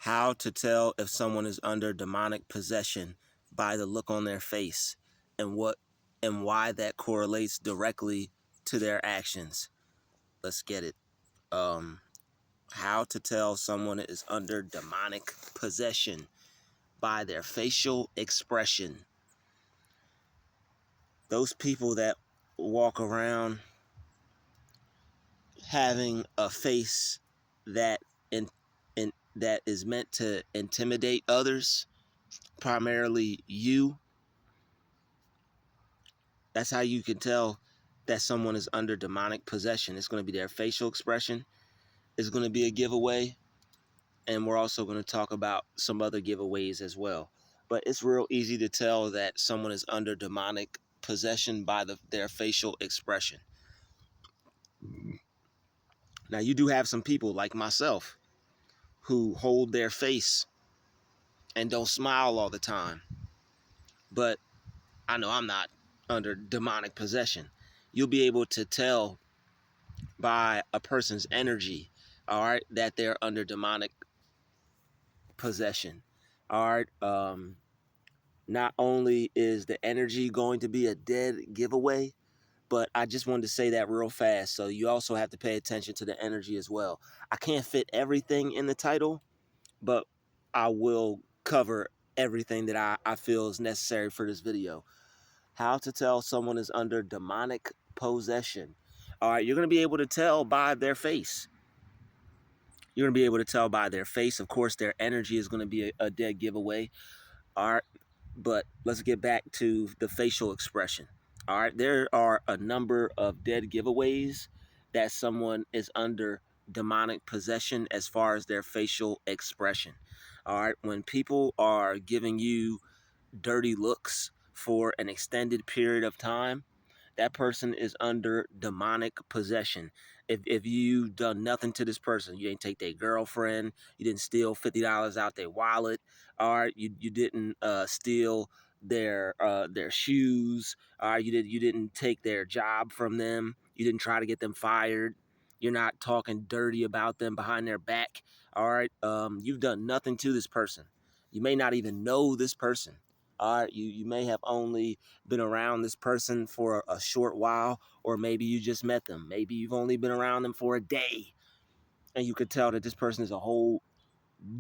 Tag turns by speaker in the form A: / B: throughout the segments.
A: How to tell if someone is under demonic possession by the look on their face and why that correlates directly to their actions. Let's get it. How to tell someone is under demonic possession by their facial expression. Those people that walk around having a face that that is meant to intimidate others, primarily you. That's how you can tell that someone is under demonic possession. It's going to be their facial expression. It's going to be a giveaway. And we're also going to talk about some other giveaways as well. But it's real easy to tell that someone is under demonic possession by their facial expression. Now, you do have some people like myself who hold their face and don't smile all the time. But I know I'm not under demonic possession. You'll be able to tell by a person's energy, all right, that they're under demonic possession. All right. Not only is the energy going to be a dead giveaway, but I just wanted to say that real fast. So you also have to pay attention to the energy as well. I can't fit everything in the title, but I will cover everything that I feel is necessary for this video. How to tell someone is under demonic possession. All right, you're going to be able to tell by their face. You're going to be able to tell by their face. Of course, their energy is going to be a dead giveaway. All right, but let's get back to the facial expression. All right, there are a number of dead giveaways that someone is under demonic possession as far as their facial expression. All right, when people are giving you dirty looks for an extended period of time, that person is under demonic possession. If you've done nothing to this person, you didn't take their girlfriend, you didn't steal $50 out their wallet, all right, you didn't steal their shoes, all right, you didn't take their job from them, you didn't try to get them fired, you're not talking dirty about them behind their back, all right, you've done nothing to this person. You may not even know this person. All right, you may have only been around this person for a short while, or maybe you just met them. Maybe you've only been around them for a day, and you could tell that this person is a whole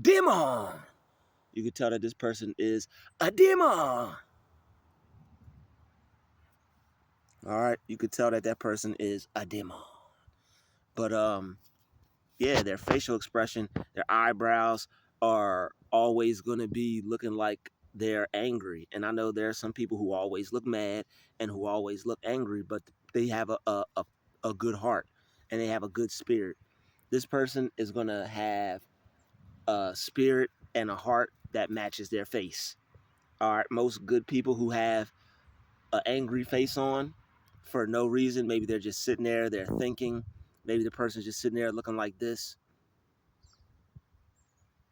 A: demon. You could tell that this person is a demon. All right, you could tell that that person is a demon. But yeah, their facial expression, their eyebrows are always going to be looking like they're angry. And I know there are some people who always look mad and who always look angry, but they have a good heart and they have a good spirit. This person is going to have a spirit and a heart that matches their face. All right, most good people who have an angry face on for no reason, maybe they're just sitting there, they're thinking, maybe the person's just sitting there looking like this.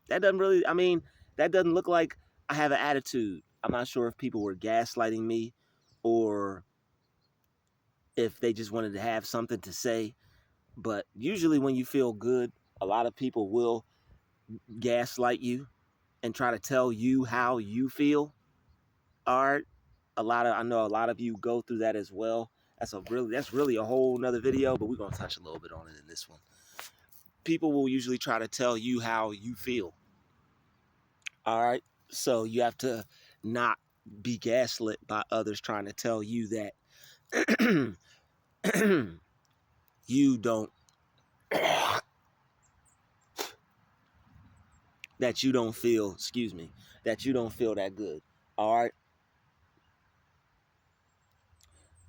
A: That doesn't really, I mean, that doesn't look like I have an attitude. I'm not sure if people were gaslighting me or if they just wanted to have something to say. But usually when you feel good, a lot of people will gaslight you and try to tell you how you feel. All right. I know a lot of you go through that as well. That's really a whole nother video, but we're going to touch a little bit on it in this one. People will usually try to tell you how you feel. All right. So you have to not be gaslit by others trying to tell you that you don't that you don't feel, that you don't feel that good. All right.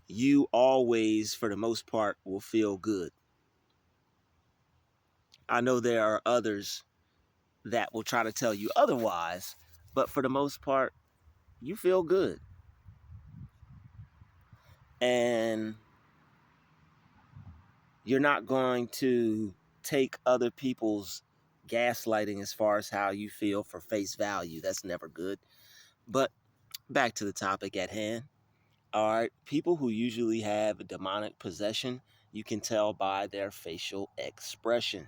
A: You always, for the most part, will feel good. I know there are others that will try to tell you otherwise, but for the most part, you feel good. And you're not going to take other people's gaslighting as far as how you feel for face value. That's never good. But back to the topic at hand. All right, people who usually have demonic possession, you can tell by their facial expression.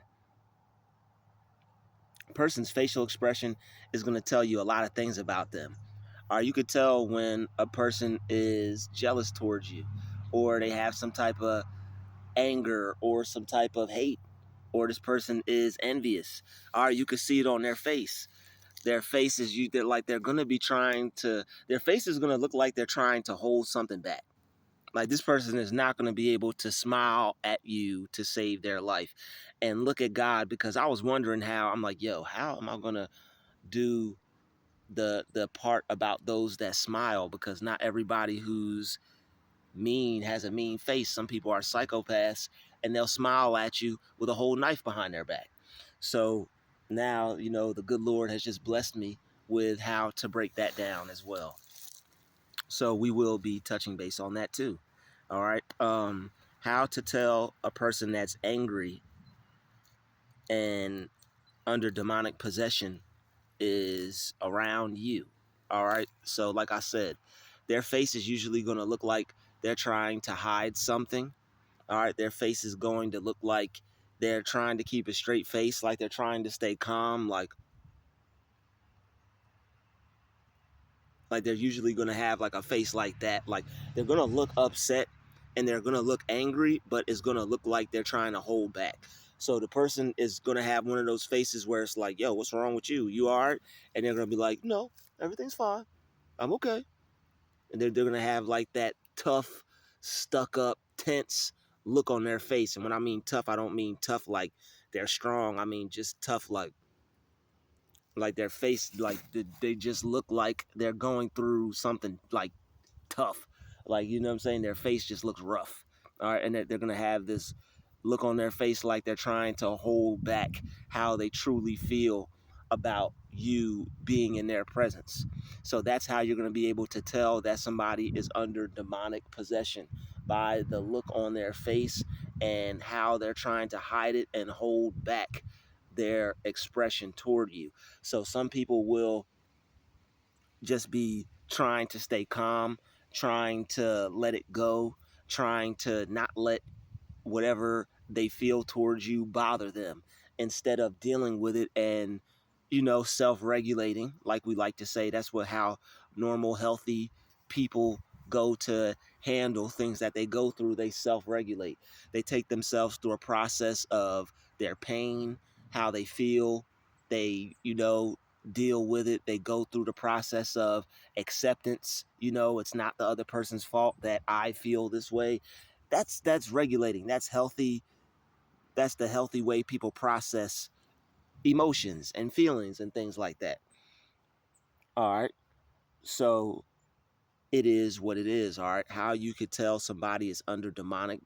A: person's facial expression is going to tell you a lot of things about them. Or you could tell when a person is jealous towards you, or they have some type of anger or some type of hate, or this person is envious. Or you could see it on their face. Their face is they're like they're gonna be trying to. Their face is gonna look like they're trying to hold something back. Like this person is not gonna be able to smile at you to save their life. And look at God, because I was wondering how. I'm like, yo, how am I gonna do the part about those that smile? Because not everybody who's mean has a mean face. Some people are psychopaths and they'll smile at you with a whole knife behind their back. So now, the good Lord has just blessed me with how to break that down as well. So we will be touching base on that too. All right. How to tell a person that's angry and under demonic possession is around you. All right. So like I said, their face is usually going to look like they're trying to hide something. All right, their face is going to look like they're trying to keep a straight face, like they're trying to stay calm, like they're usually going to have like a face like that. Like they're going to look upset and they're going to look angry, but it's going to look like they're trying to hold back. So the person is going to have one of those faces where it's like, yo, what's wrong with you? You all right? And they're going to be like, no, everything's fine. I'm okay. And they're going to have like that tough, stuck up, tense look on their face. And when I mean tough, I don't mean tough like they're strong. I mean just tough like their face, like they just look like they're going through something like tough. Like, you know what I'm saying? Their face just looks rough. All right. And they're going to have this look on their face like they're trying to hold back how they truly feel about you being in their presence. So that's how you're going to be able to tell that somebody is under demonic possession, by the look on their face and how they're trying to hide it and hold back their expression toward you. So some people will just be trying to stay calm, trying to let it go, trying to not let whatever they feel towards you bother them, instead of dealing with it and self-regulating, like we like to say. That's what how normal healthy people go to handle things that they go through. They self-regulate. They take themselves through a process of their pain, how they feel. They deal with it. They go through the process of acceptance. It's not the other person's fault that I feel this way. That's regulating. That's healthy. That's the healthy way people process emotions and feelings and things like that. All right. So it is what it is. All right. How you could tell somebody is under demonic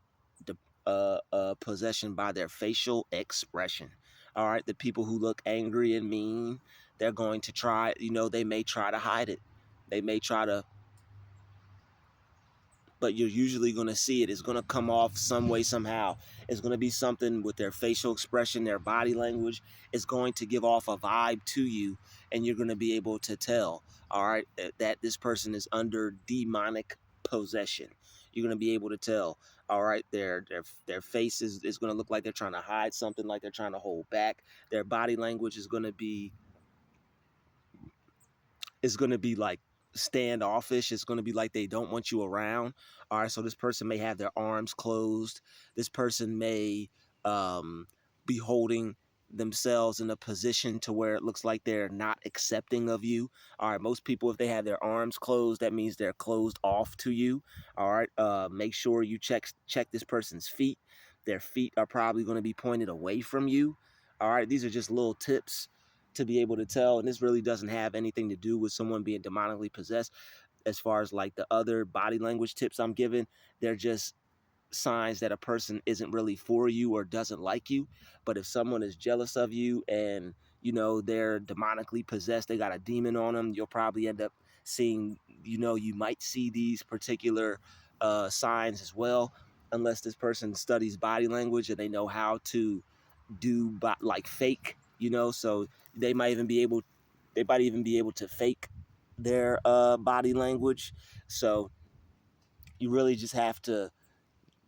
A: possession by their facial expression. All right. The people who look angry and mean, they're going to try, they may try to hide it. They may try to, but you're usually going to see it. It's going to come off some way, somehow. It's going to be something with their facial expression, their body language. It's going to give off a vibe to you, and you're going to be able to tell, all right, that this person is under demonic possession. You're going to be able to tell, all right, their face is going to look like they're trying to hide something, like they're trying to hold back. Their body language is going to be like standoffish. It's going to be like they don't want you around. All right, so this person may have their arms closed. This person may be holding themselves in a position to where it looks like they're not accepting of you. All right, most people, if they have their arms closed, that means they're closed off to you. All right, make sure you check this person's feet. Their feet are probably going to be pointed away from you. All right, these are just little tips to be able to tell, and this really doesn't have anything to do with someone being demonically possessed. As far as like the other body language tips I'm giving, they're just signs that a person isn't really for you or doesn't like you. But if someone is jealous of you and they're demonically possessed, they got a demon on them, you'll probably end up seeing, you might see these particular signs as well, unless this person studies body language and they know how to do like fake, so they might even be able to fake their body language. So you really just have to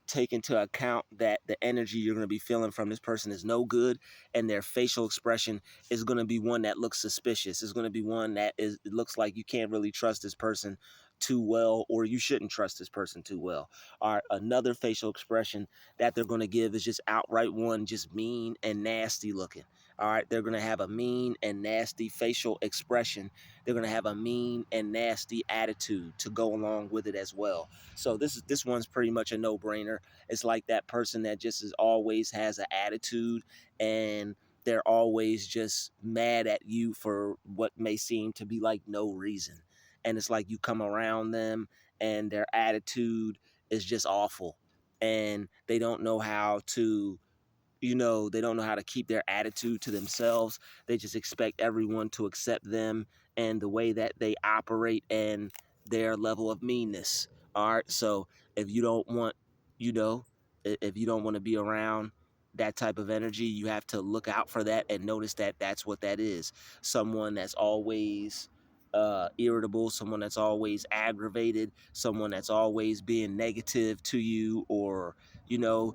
A: take into account that the energy you're going to be feeling from this person is no good, and their facial expression is going to be one that looks suspicious. It's going to be one that is, it looks like you can't really trust this person too well, or you shouldn't trust this person too well. All right, another facial expression that they're going to give is just outright one, just mean and nasty looking. All right, they're going to have a mean and nasty facial expression. They're going to have a mean and nasty attitude to go along with it as well. So this one's pretty much a no-brainer. It's like that person that just is always has an attitude, and they're always just mad at you for what may seem to be like no reason. And it's like you come around them and their attitude is just awful. And they don't know how to, they don't know how to keep their attitude to themselves. They just expect everyone to accept them and the way that they operate and their level of meanness. All right. So if you don't want, you know, if you don't want to be around that type of energy, you have to look out for that and notice that that's what that is. Someone that's always irritable, someone that's always aggravated, someone that's always being negative to you, or, you know,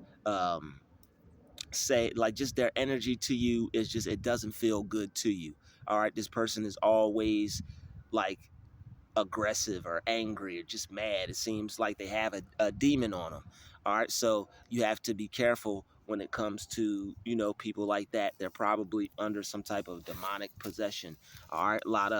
A: say like just their energy to you is just, it doesn't feel good to you. All right, this person is always like aggressive or angry or just mad. It seems like they have a demon on them. All right, so you have to be careful when it comes to, people like that. They're probably under some type of demonic possession. All right, a lot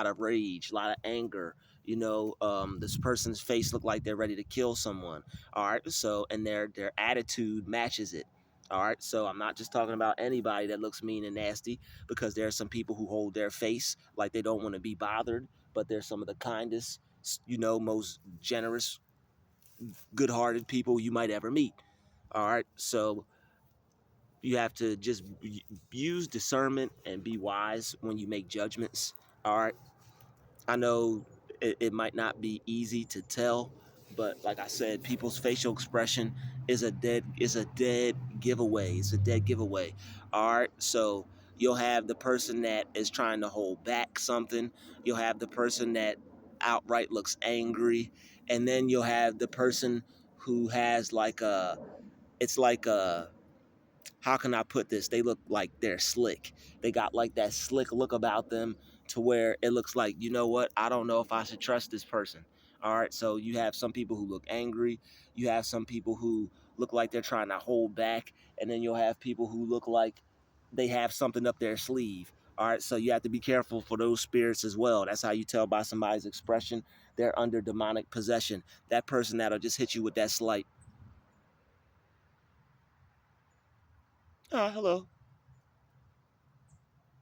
A: of rage, a lot of anger. This person's face look like they're ready to kill someone. All right, so and their attitude matches it. All right, so I'm not just talking about anybody that looks mean and nasty, because there are some people who hold their face like they don't want to be bothered, but they're some of the kindest, most generous, good-hearted people you might ever meet. All right, so you have to just use discernment and be wise when you make judgments. All right, I know it might not be easy to tell, but like I said, people's facial expression is a dead giveaway. It's a dead giveaway. All right, so you'll have the person that is trying to hold back something. You'll have the person that outright looks angry, and then you'll have the person who has like it's like a, how can I put this? They look like they're slick. They got like that slick look about them to where it looks like, you know what? I don't know if I should trust this person. All right. So you have some people who look angry. You have some people who look like they're trying to hold back. And then you'll have people who look like they have something up their sleeve. All right. So you have to be careful for those spirits as well. That's how you tell by somebody's expression. They're under demonic possession. That person that'll just hit you with that slight, hello.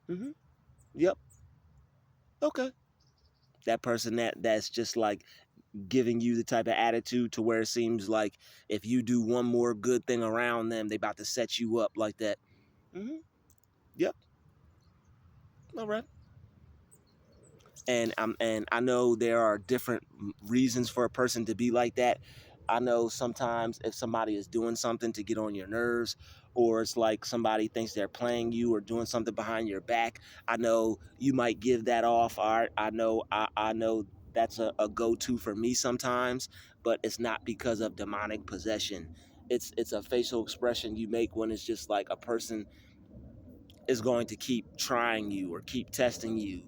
A: Mm-hmm. Yep. Okay. That person that's just like giving you the type of attitude to where it seems like if you do one more good thing around them, they about to set you up like that. Hmm. Yep. All right. And I know there are different reasons for a person to be like that. I know sometimes if somebody is doing something to get on your nerves, or it's like somebody thinks they're playing you or doing something behind your back, I know you might give that off. All right, I know that's a go-to for me sometimes, but it's not because of demonic possession. It's a facial expression you make when it's just like a person is going to keep trying you or keep testing you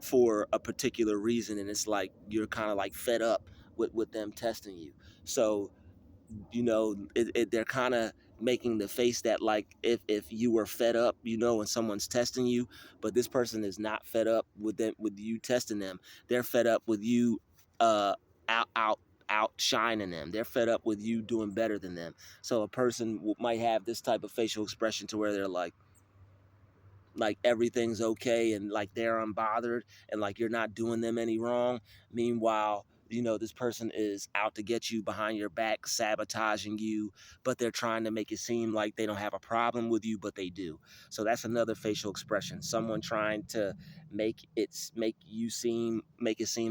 A: for a particular reason, and it's like you're kind of like fed up with them testing you. So they're kind of making the face that like if you were fed up, and someone's testing you, but this person is not fed up with them, with you testing them. They're fed up with you uh outshining them. They're fed up with you doing better than them. So a person might have this type of facial expression to where they're like everything's okay and like they're unbothered and like you're not doing them any wrong. Meanwhile, this person is out to get you behind your back, sabotaging you, but they're trying to make it seem like they don't have a problem with you, but they do. So that's another facial expression. Someone trying to make it seem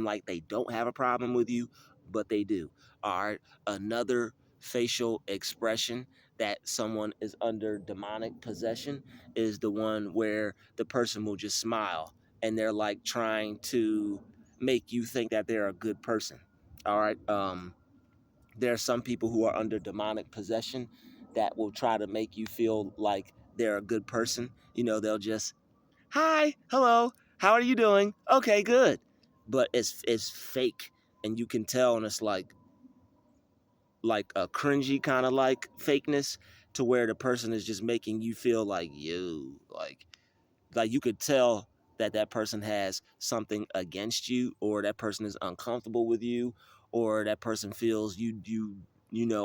A: like they don't have a problem with you, but they do. All right. Another facial expression that someone is under demonic possession is the one where the person will just smile and they're like trying to make you think that they're a good person. All right. There are some people who are under demonic possession that will try to make you feel like they're a good person. They'll just, hi, hello, how are you doing? Okay, good. But it's fake, and you can tell, and it's like a cringy kind of like fakeness, to where the person is just making you feel like you like you could tell that that person has something against you, or that person is uncomfortable with you, or that person feels you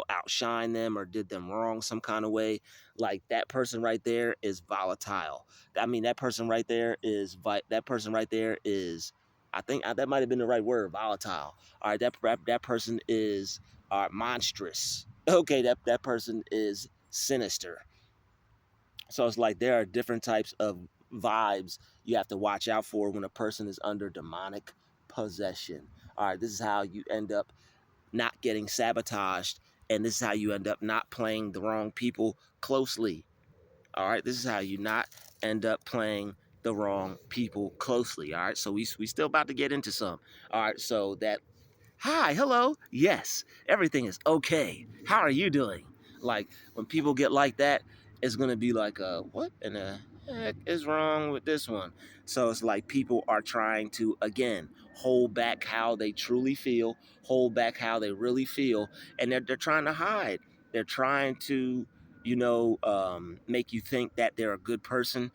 A: outshine them or did them wrong some kind of way. Like, that person right there is volatile. I mean, that person right there is I think that might have been the right word, volatile. All right, that person is monstrous. Okay, that person is sinister. So it's like there are different types of vibes you have to watch out for when a person is under demonic possession. All right, this is how you end up not getting sabotaged, and this is how you end up not playing the wrong people closely. All right, this is how you not end up playing the wrong people closely. All right, so we still about to get into some. All right, so that, hi, hello, yes, everything is okay. How are you doing? Like, when people get like that, it's gonna be like, what in the heck is wrong with this one? So it's like people are trying to, again, hold back how they truly feel, hold back how they really feel, and they're trying to hide. They're trying to, make you think that they're a good person.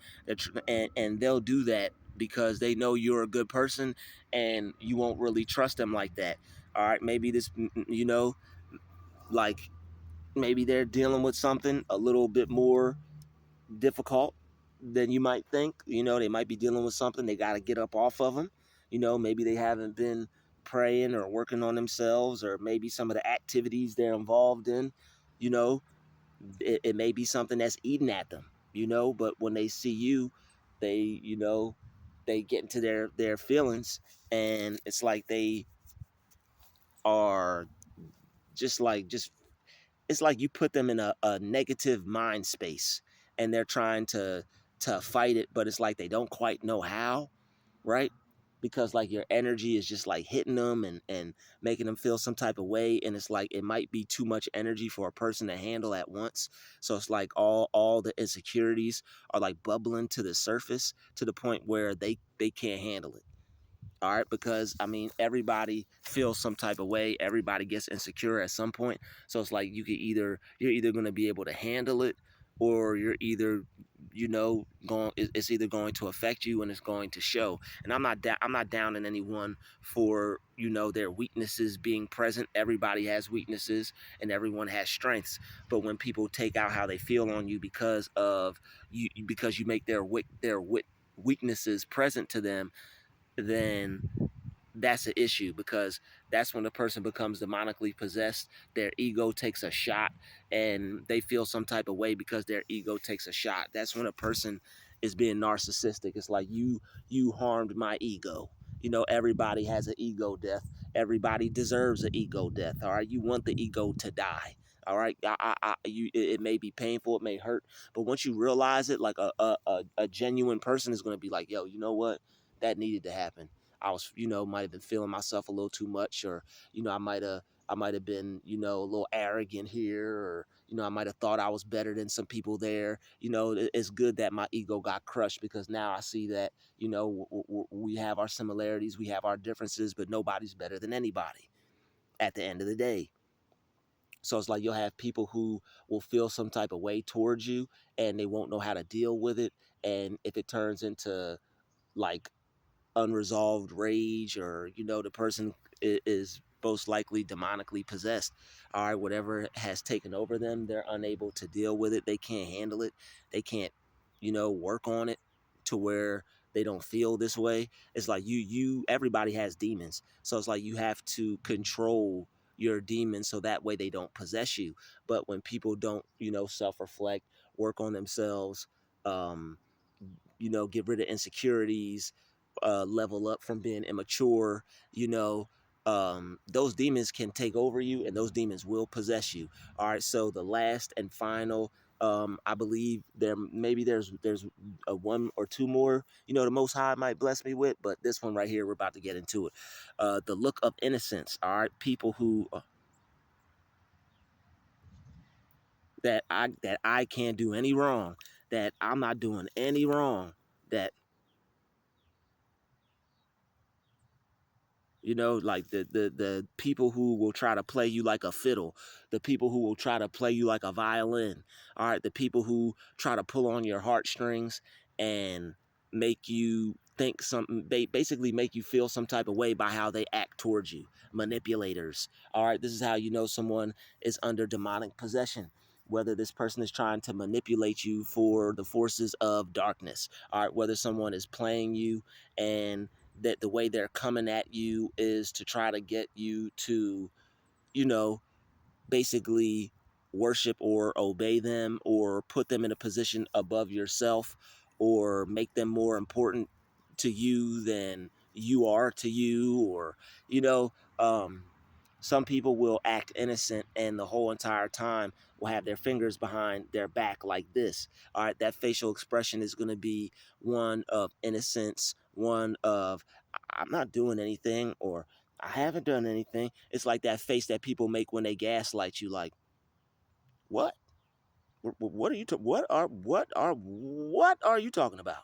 A: And they'll do that because they know you're a good person, and you won't really trust them like that. All right, maybe like maybe they're dealing with something a little bit more difficult than you might think. They might be dealing with something they got to get up off of them. Maybe they haven't been praying or working on themselves, or maybe some of the activities they're involved in, you know, it may be something that's eating at them, but when they see you, they get into their feelings, and it's like they are just it's like you put them in a negative mind space, and they're trying to fight it, but it's like they don't quite know how, right? Because like your energy is just like hitting them and making them feel some type of way, and it's like it might be too much energy for a person to handle at once. So it's like all the insecurities are like bubbling to the surface, to the point where they can't handle it. All right, because I mean, everybody feels some type of way. Everybody gets insecure at some point. So it's like you're either going to be able to handle it, or you're either, going. It's either going to affect you and it's going to show. And I'm not down in anyone for their weaknesses being present. Everybody has weaknesses and everyone has strengths. But when people take out how they feel on you because you make their weaknesses present to them, then that's an issue, because that's when the person becomes demonically possessed. Their ego takes a shot, and they feel some type of way because their ego takes a shot. That's when a person is being narcissistic. It's like, you harmed my ego. Everybody has an ego death. Everybody deserves an ego death. All right, you want the ego to die. All right, it may be painful, it may hurt, but once you realize it, like a genuine person is going to be like, yo, you know what, that needed to happen. I was, might have been feeling myself a little too much, or, I might have been, a little arrogant here, or, I might have thought I was better than some people there. It's good that my ego got crushed, because now I see that, we have our similarities, we have our differences, but nobody's better than anybody at the end of the day. So it's like you'll have people who will feel some type of way towards you, and they won't know how to deal with it. And if it turns into like unresolved rage, or the person is most likely demonically possessed, all right, whatever has taken over them, they're unable to deal with it, they can't handle it, they can't work on it to where they don't feel this way. It's like everybody has demons, so it's like you have to control your demons so that way they don't possess you. But when people don't self-reflect, work on themselves, um get rid of insecurities, level up from being immature, you know, those demons can take over you, and those demons will possess you. All right, so the last and final, I believe there's a one or two more, the Most High might bless me with, but this one right here, we're about to get into it. The look of innocence. All right, people who that I can't do any wrong, that I'm not doing any wrong, that like the people who will try to play you like a fiddle, the people who will try to play you like a violin, all right, the people who try to pull on your heartstrings and make you think something, they basically make you feel some type of way by how they act towards you. Manipulators. All right, this is how you know someone is under demonic possession. Whether this person is trying to manipulate you for the forces of darkness, all right, whether someone is playing you and that the way they're coming at you is to try to get you to, you know, basically worship or obey them or put them in a position above yourself or make them more important to you than you are to you, or you know um some people will act innocent and the whole entire time will have their fingers behind their back like this. All right, that facial expression is going to be one of innocence, one of I'm not doing anything, or I haven't done anything. It's like that face that people make when they gaslight you, like, what? What are you? What are you talking about?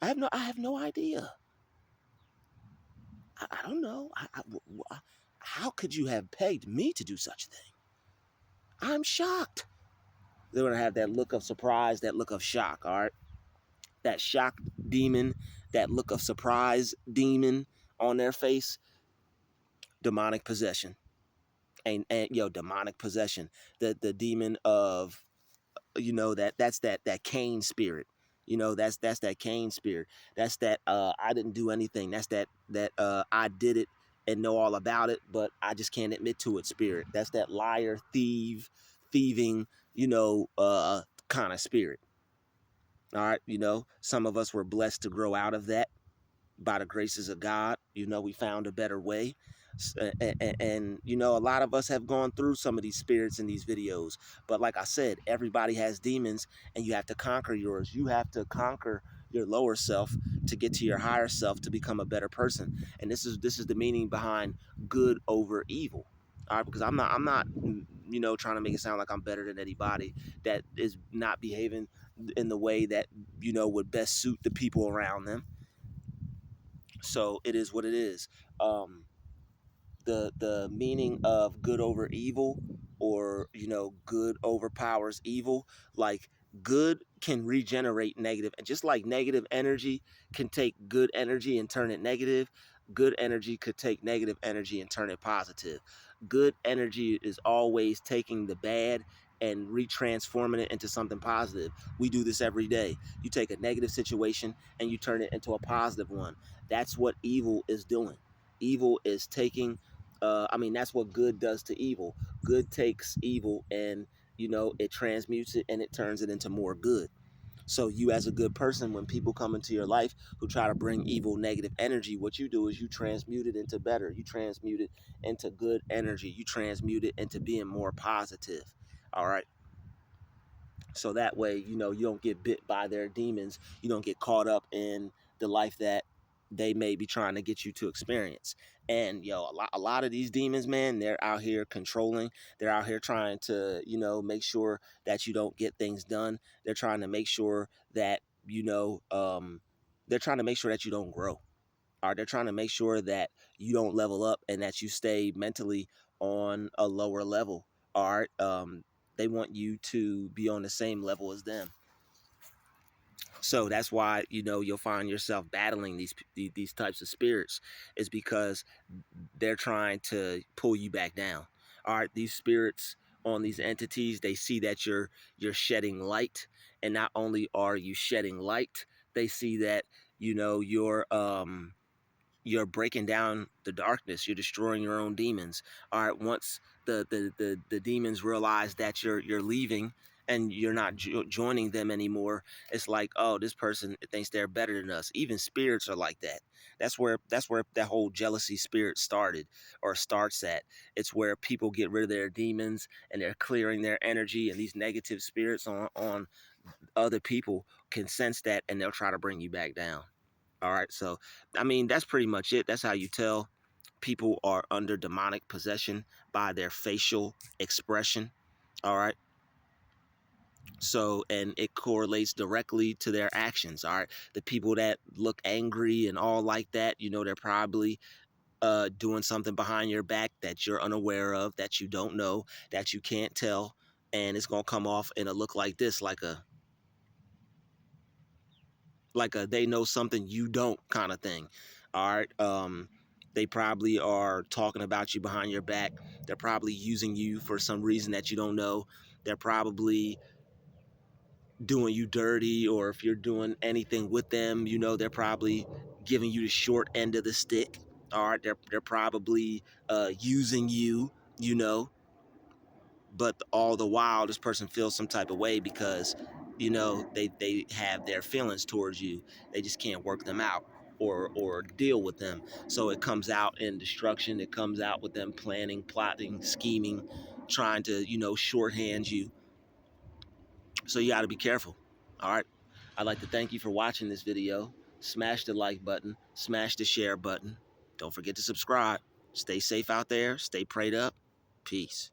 A: I have no idea. I don't know. How could you have pegged me to do such a thing? I'm shocked. They're gonna have that look of surprise, that look of shock. All right, that shock demon, that look of surprise demon on their face. Demonic possession, and demonic possession. The demon of that's that Cain spirit. That's that Cain spirit. That's that I didn't do anything. That's that I did it and know all about it, but I just can't admit to it spirit. That's that liar, thieving, kind of spirit. All right, some of us were blessed to grow out of that by the graces of God. We found a better way. A lot of us have gone through some of these spirits in these videos. But like I said, everybody has demons and you have to conquer yours. You have to conquer your lower self to get to your higher self to become a better person. And this is the meaning behind good over evil. All right, because I'm not trying to make it sound like I'm better than anybody that is not behaving in the way that would best suit the people around them. So it is what it is. Um, the meaning of good over evil, or good overpowers evil. Like, good can regenerate negative, and just like negative energy can take good energy and turn it negative, good energy could take negative energy and turn it positive. Good energy is always taking the bad and retransforming it into something positive. We do this every day. You take a negative situation and you turn it into a positive one. That's what evil is doing. Evil is taking that's what good does to evil. Good takes evil and it transmutes it and it turns it into more good. So you, as a good person, when people come into your life who try to bring evil, negative energy, what you do is you transmute it into better. You transmute it into good energy. You transmute it into being more positive. All right. So that way, you don't get bit by their demons. You don't get caught up in the life that they may be trying to get you to experience. And a lot of these demons, man, they're out here controlling. They're out here trying to make sure that you don't get things done. They're trying to make sure that they're trying to make sure that you don't grow. Or they're trying to make sure that you don't level up and that you stay mentally on a lower level. All right. They want you to be on the same level as them. So that's why you'll find yourself battling these types of spirits, is because they're trying to pull you back down. All right, these spirits on these entities, they see that you're shedding light, and not only are you shedding light, they see that you're breaking down the darkness. You're destroying your own demons. All right, once the demons realize that you're leaving and you're not joining them anymore, it's like, oh, this person thinks they're better than us. Even spirits are like that. That's where that whole jealousy spirit started, or starts at. It's where people get rid of their demons and they're clearing their energy, and these negative spirits on other people can sense that, and they'll try to bring you back down. All right, so that's pretty much it. That's how you tell people are under demonic possession, by their facial expression. All right. So, and it correlates directly to their actions. All right. The people that look angry and all like that, you know, they're probably doing something behind your back that you're unaware of, that you don't know, that you can't tell. And it's going to come off in a look like this, like a they know something you don't kind of thing. All right. They probably are talking about you behind your back. They're probably using you for some reason that you don't know. They're probably doing you dirty, or if you're doing anything with them, you know, they're probably giving you the short end of the stick. All right. They're probably using you, you know, but all the while this person feels some type of way because, you know, they have their feelings towards you. They just can't work them out or deal with them. So it comes out in destruction. It comes out with them planning, plotting, scheming, trying to, you know, shorthand you. So you got to be careful. All right. I'd like to thank you for watching this video. Smash the like button, smash the share button. Don't forget to subscribe. Stay safe out there. Stay prayed up. Peace.